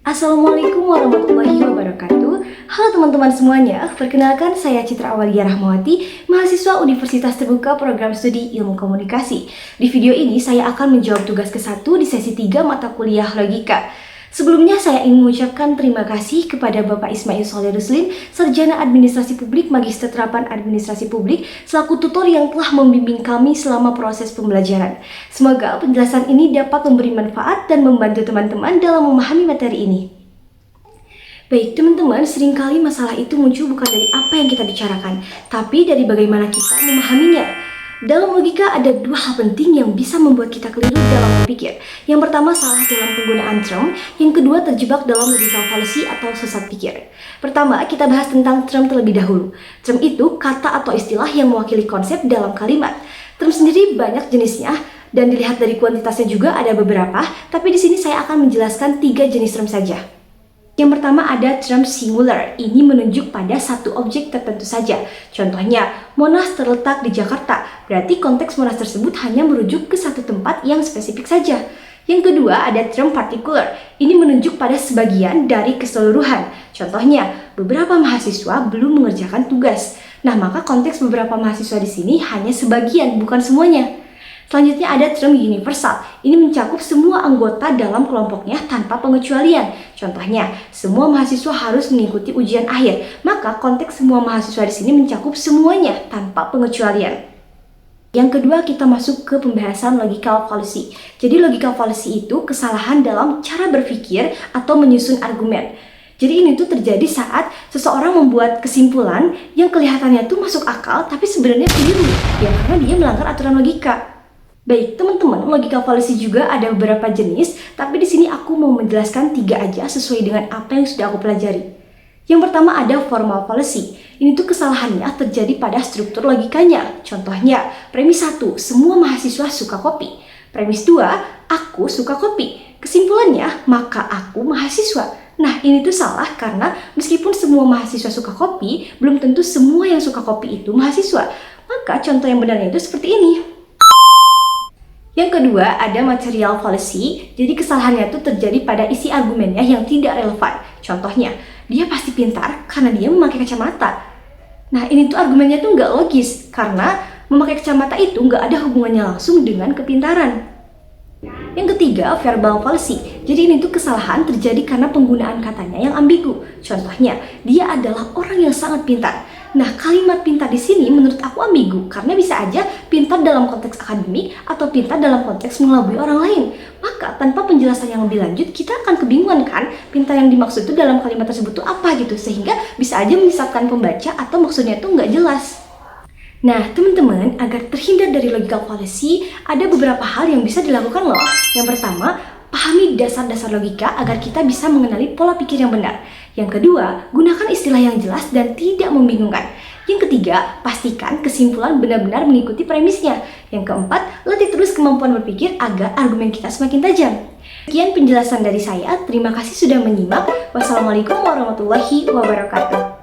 Assalamualaikum warahmatullahi wabarakatuh. Halo teman-teman semuanya, perkenalkan saya Citra Awalia Rahmawati, mahasiswa Universitas Terbuka Program Studi Ilmu Komunikasi. Di video ini saya akan menjawab tugas ke-1 di sesi 3 mata kuliah Logika. Sebelumnya saya ingin mengucapkan terima kasih kepada Bapak Ismail Soleh Ruslin, Sarjana Administrasi Publik Magister Terapan Administrasi Publik, selaku tutor yang telah membimbing kami selama proses pembelajaran. Semoga penjelasan ini dapat memberi manfaat dan membantu teman-teman dalam memahami materi ini. Baik teman-teman, seringkali masalah itu muncul bukan dari apa yang kita bicarakan, tapi dari bagaimana kita memahaminya. Dalam logika ada dua hal penting yang bisa membuat kita keliru dalam berpikir. Yang pertama, salah dalam penggunaan term. Yang kedua, terjebak dalam logical fallacy atau sesat pikir. Pertama, kita bahas tentang term terlebih dahulu. Term itu kata atau istilah yang mewakili konsep dalam kalimat. Term sendiri banyak jenisnya, dan dilihat dari kuantitasnya juga ada beberapa, tapi di sini saya akan menjelaskan 3 jenis term saja. Yang pertama ada term singular, ini menunjuk pada satu objek tertentu saja. Contohnya, Monas terletak di Jakarta, berarti konteks Monas tersebut hanya merujuk ke satu tempat yang spesifik saja. Yang kedua ada term particular, ini menunjuk pada sebagian dari keseluruhan. Contohnya, beberapa mahasiswa belum mengerjakan tugas. Nah, maka konteks beberapa mahasiswa di sini hanya sebagian, bukan semuanya. Selanjutnya ada term universal. Ini mencakup semua anggota dalam kelompoknya tanpa pengecualian. Contohnya, semua mahasiswa harus mengikuti ujian akhir. Maka konteks semua mahasiswa di sini mencakup semuanya tanpa pengecualian. Yang kedua, kita masuk ke pembahasan logical fallacy. Jadi logical fallacy itu kesalahan dalam cara berpikir atau menyusun argumen. Jadi ini tuh terjadi saat seseorang membuat kesimpulan yang kelihatannya tuh masuk akal tapi sebenarnya keliru. Ya karena dia melanggar aturan logika. Baik teman-teman, logical fallacy juga ada beberapa jenis, tapi di sini aku mau menjelaskan 3 aja sesuai dengan apa yang sudah aku pelajari. Yang pertama ada formal fallacy. Ini tuh kesalahannya terjadi pada struktur logikanya. Contohnya, premis 1, semua mahasiswa suka kopi. Premis 2, aku suka kopi. Kesimpulannya, maka aku mahasiswa. Nah, ini tuh salah karena meskipun semua mahasiswa suka kopi, belum tentu semua yang suka kopi itu mahasiswa. Maka contoh yang benarnya itu seperti ini. Yang kedua ada material fallacy, jadi kesalahannya itu terjadi pada isi argumennya yang tidak relevan. Contohnya, dia pasti pintar karena dia memakai kacamata. Nah ini tuh argumennya tuh nggak logis, karena memakai kacamata itu nggak ada hubungannya langsung dengan kepintaran. Yang ketiga, verbal fallacy. Jadi ini tuh kesalahan terjadi karena penggunaan katanya yang ambigu. Contohnya, dia adalah orang yang sangat pintar. Nah, kalimat pintar di sini menurut aku ambigu karena bisa aja pintar dalam konteks akademik atau pintar dalam konteks mengelabui orang lain. Maka tanpa penjelasan yang lebih lanjut, kita akan kebingungan kan pintar yang dimaksud itu dalam kalimat tersebut itu apa gitu, sehingga bisa aja menyesatkan pembaca atau maksudnya itu nggak jelas. Nah, teman-teman, agar terhindar dari logical fallacy, ada beberapa hal yang bisa dilakukan loh. Yang pertama, pahami dasar-dasar logika agar kita bisa mengenali pola pikir yang benar. Yang kedua, gunakan istilah yang jelas dan tidak membingungkan. Yang ketiga, pastikan kesimpulan benar-benar mengikuti premisnya. Yang keempat, latih terus kemampuan berpikir agar argumen kita semakin tajam. Sekian penjelasan dari saya, terima kasih sudah menyimak. Wassalamualaikum warahmatullahi wabarakatuh.